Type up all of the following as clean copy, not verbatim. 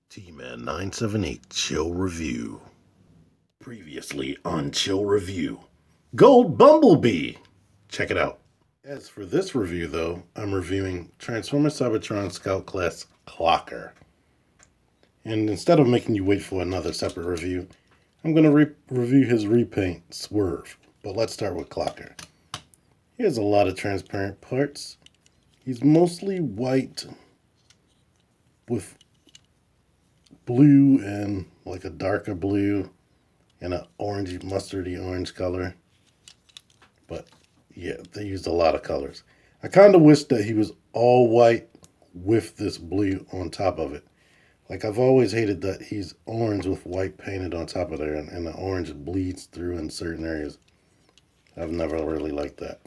T-Man 978 Chill Review. Previously on Chill Review, Gold Bumblebee. Check it out. As for this review, though, I'm reviewing Transformer Cybertron Scout Class Clocker. And instead of making you wait for another separate review, I'm going to review his repaint, Swerve. But let's start with Clocker. He has a lot of transparent parts. He's mostly white with blue and like a darker blue and an orangey, mustardy orange color. But yeah, they used a lot of colors. I kind of wish that he was all white with this blue on top of it. Like, I've always hated that he's orange with white painted on top of there, and the orange bleeds through in certain areas. I've never really liked that.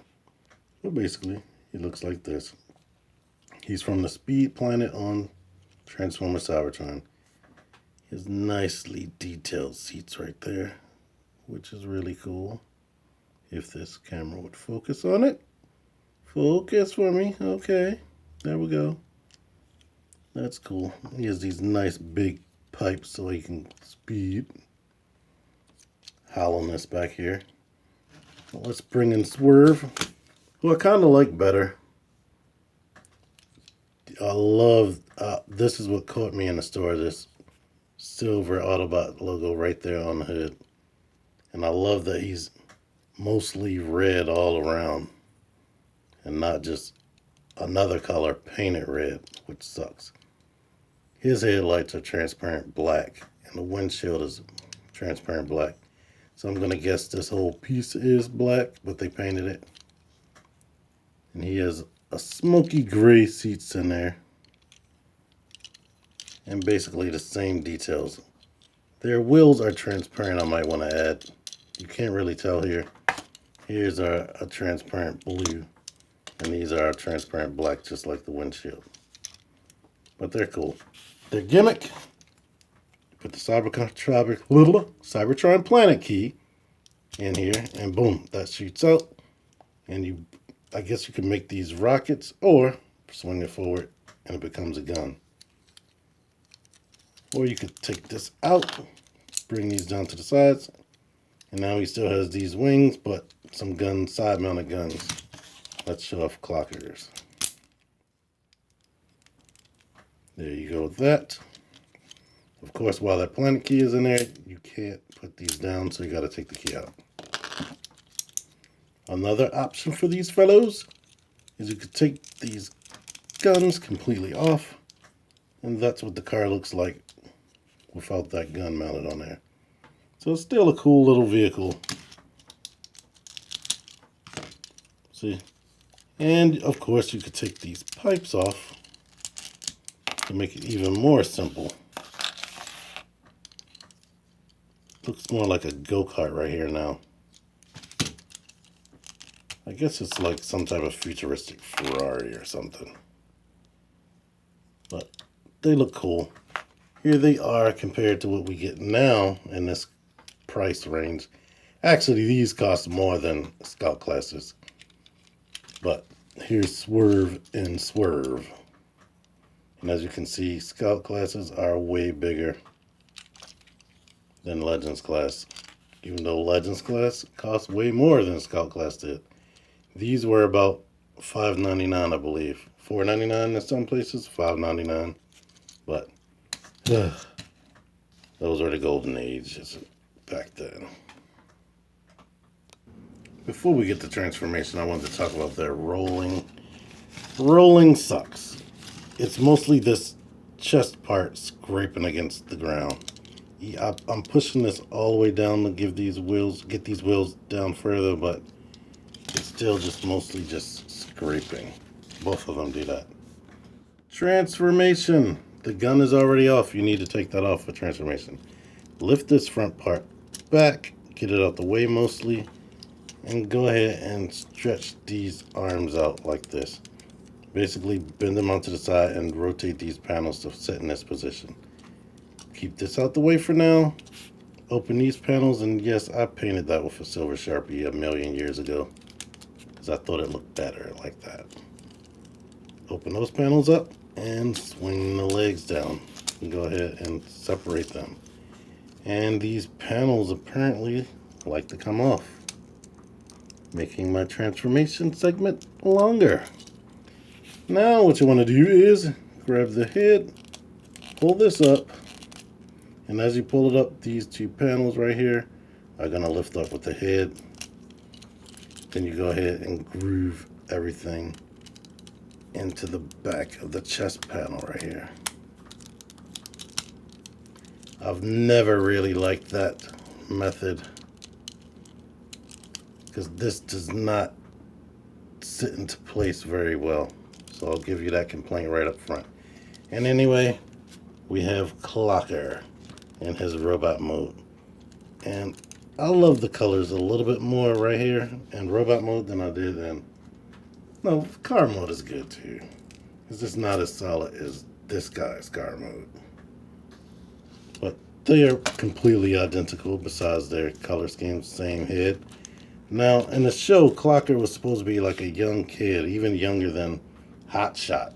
But basically, he looks like this. He's from the Speed Planet on Transformer Cybertron. He has nicely detailed seats right there, which is really cool. If this camera would focus on it. Focus for me. Okay, there we go. That's cool. He has these nice big pipes so he can speed. Hollowness back here. Well, let's bring in Swerve, who I kind of like better. I love, this is what caught me in the store, this silver Autobot logo right there on the hood. And I love that he's mostly red all around and not just another color painted red, which sucks. His headlights are transparent black and the windshield is transparent black. So I'm going to guess this whole piece is black, but they painted it. And he has a smoky gray seats in there. And basically the same details. Their wheels are transparent, I might want to add. You can't really tell here. Here's a transparent blue. And these are transparent black, just like the windshield. But they're cool. Their gimmick, put the Cybertron planet key in here, and boom, that shoots out. And I guess you can make these rockets, or swing it forward, and it becomes a gun. Or you could take this out, bring these down to the sides, and now he still has these wings, but some side-mounted guns. Let's show off Clockers. There you go with that. Of course, while that planet key is in there, you can't put these down, so you got to take the key out. Another option for these fellows is you could take these guns completely off, and that's what the car looks like without that gun mounted on there. So it's still a cool little vehicle. See? And of course you could take these pipes off to make it even more simple. Looks more like a go-kart right here now. I guess it's like some type of futuristic Ferrari or something. But they look cool. Here they are compared to what we get now in this price range. Actually, these cost more than Scout classes. But here's Swerve and Swerve. And as you can see, Scout classes are way bigger than Legends class. Even though Legends class costs way more than Scout class did. These were about $5.99, I believe. $4.99 in some places, $5.99. But those were the golden ages back then. Before we get to transformation, I wanted to talk about their rolling. Rolling sucks. It's mostly this chest part scraping against the ground. I'm pushing this all the way down to get these wheels down further, but it's still just mostly just scraping. Both of them do that. Transformation. The gun is already off. You need to take that off for transformation. Lift this front part back, get it out the way mostly, and go ahead and stretch these arms out like this. Basically bend them onto the side and rotate these panels to sit in this position. Keep this out the way for now. Open these panels, and yes, I painted that with a silver Sharpie a million years ago because I thought it looked better like that. Open those panels up and swing the legs down. can go ahead and separate them. And these panels apparently like to come off, making my transformation segment longer. Now what you want to do is grab the head, pull this up, and as you pull it up, these two panels right here are going to lift up with the head. Then you go ahead and groove everything into the back of the chest panel right here. I've never really liked that method because this does not sit into place very well. So I'll give you that complaint right up front. And anyway, we have Clocker in his robot mode. And I love the colors a little bit more right here in robot mode than I did in... No, car mode is good too. It's just not as solid as this guy's car mode. But they are completely identical besides their color schemes, same head. Now, in the show, Clocker was supposed to be like a young kid, even younger than Hotshot.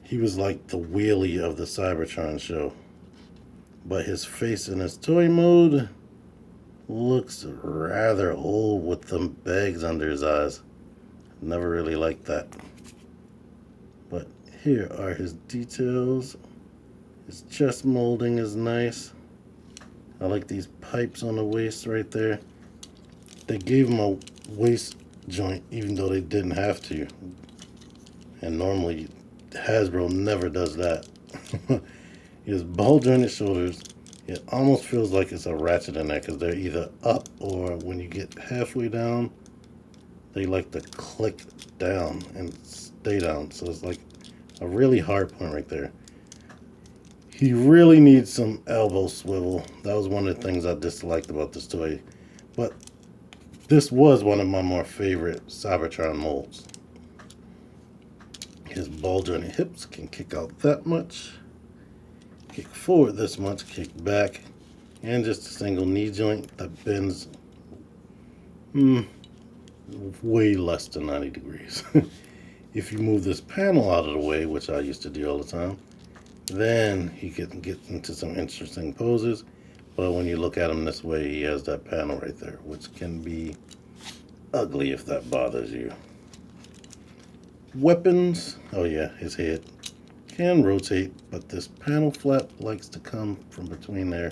He was like the wheelie of the Cybertron show. But his face in his toy mode looks rather old with them bags under his eyes. Never really liked that. But here are his details. His chest molding is nice. I like these pipes on the waist right there. They gave him a waist joint even though they didn't have to. And normally Hasbro never does that. He has ball jointed shoulders. It almost feels like it's a ratchet in there because they're either up or when you get halfway down, they like to click down and stay down. So it's like a really hard point right there. He really needs some elbow swivel. That was one of the things I disliked about this toy. But this was one of my more favorite Cybertron molds. His ball jointed hips can kick out that much. Kick forward this much, kick back, and just a single knee joint that bends way less than 90 degrees. If you move this panel out of the way, which I used to do all the time, then he can get into some interesting poses. But when you look at him this way, he has that panel right there, which can be ugly if that bothers you. Weapons, oh yeah, his head can rotate, but this panel flap likes to come from between there.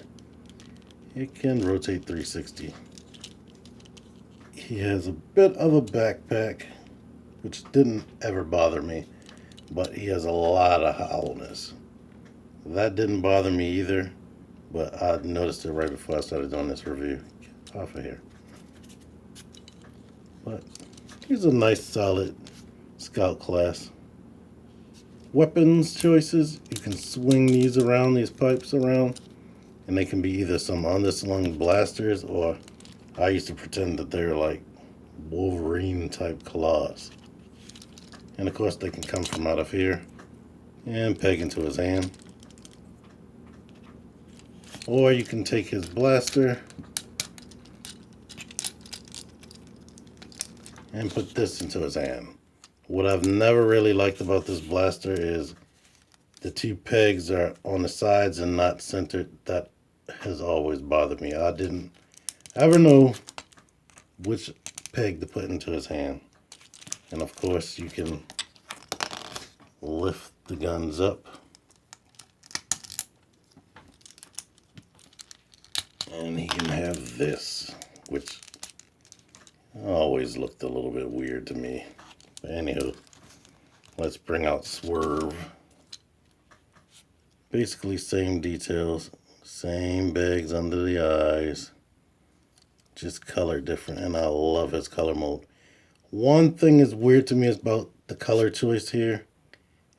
It can rotate 360. He has a bit of a backpack, which didn't ever bother me, but he has a lot of hollowness. That didn't bother me either, but I noticed it right before I started doing this review. Get off of here. But he's a nice solid scout class. Weapons choices, you can swing these around, these pipes around, and they can be either some underslung blasters or I used to pretend that they're like Wolverine type claws. And of course they can come from out of here and peg into his hand. Or you can take his blaster and put this into his hand. What I've never really liked about this blaster is the two pegs are on the sides and not centered. That has always bothered me. I didn't ever know which peg to put into his hand. And of course you can lift the guns up. And he can have this, which always looked a little bit weird to me. But anywho, let's bring out Swerve. Basically same details, same bags under the eyes, just color different, and I love his color mode. One thing is weird to me about the color choice here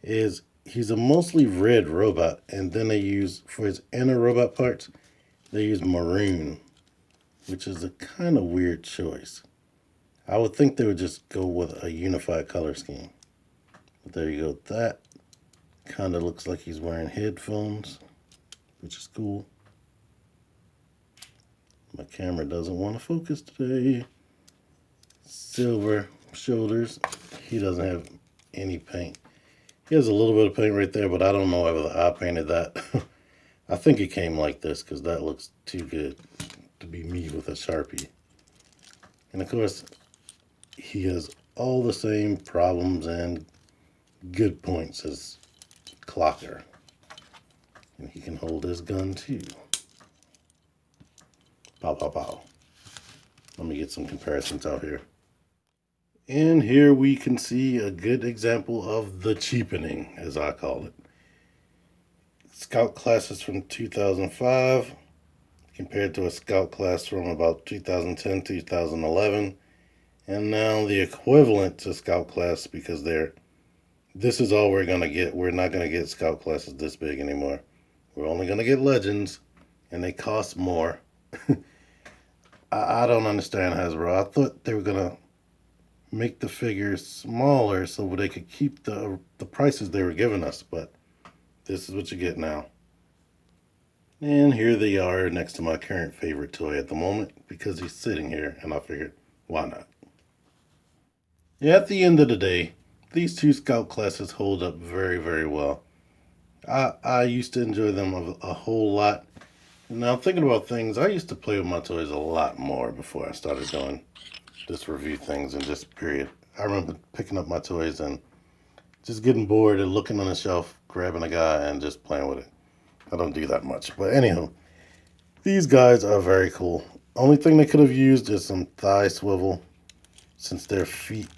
is he's a mostly red robot, and then they use, for his inner robot parts, they use maroon, which is a kind of weird choice. I would think they would just go with a unified color scheme. But there you go. That kind of looks like he's wearing headphones, which is cool. My camera doesn't want to focus today. Silver shoulders. He doesn't have any paint. He has a little bit of paint right there, but I don't know whether I painted that. I think it came like this because that looks too good to be me with a Sharpie. And of course, he has all the same problems and good points as Clocker. And he can hold his gun too. Pow, pow, pow. Let me get some comparisons out here. And here we can see a good example of the cheapening, as I call it. Scout classes from 2005 compared to a scout class from about 2010, 2011. And now the equivalent to scout class, because this is all we're going to get. We're not going to get scout classes this big anymore. We're only going to get legends, and they cost more. I don't understand Hasbro. I thought they were going to make the figures smaller so they could keep the prices they were giving us, but this is what you get now. And here they are next to my current favorite toy at the moment because he's sitting here, and I figured, why not? At the end of the day, these two scout classes hold up very, very well. I used to enjoy them a whole lot. Now, thinking about things, I used to play with my toys a lot more before I started doing this review things and just period. I remember picking up my toys and just getting bored and looking on the shelf, grabbing a guy and just playing with it. I don't do that much. But anywho, these guys are very cool. Only thing they could have used is some thigh swivel, since their feet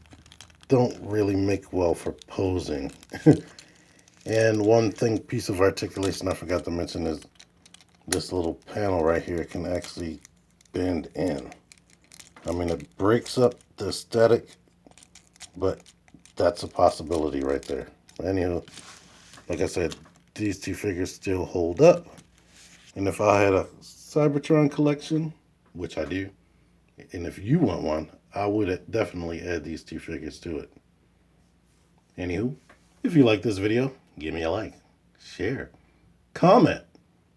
don't really make well for posing. And one piece of articulation I forgot to mention is this little panel right here can actually bend in. I mean, it breaks up the static, but that's a possibility right there. Anywho, like I said, these two figures still hold up. And if I had a Cybertron collection, which I do, and if you want one, I would definitely add these two figures to it. Anywho, if you like this video, give me a like, share, comment,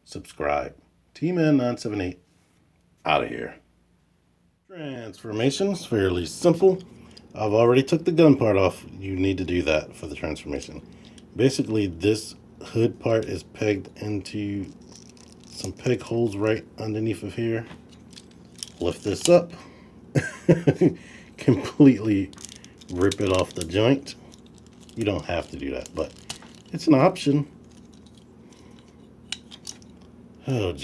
subscribe. T-Man978, out of here. Transformation's fairly simple. I've already took the gun part off. You need to do that for the transformation. Basically, this hood part is pegged into some peg holes right underneath of here. Lift this up. Completely rip it off the joint. You don't have to do that, but it's an option. Oh, geez.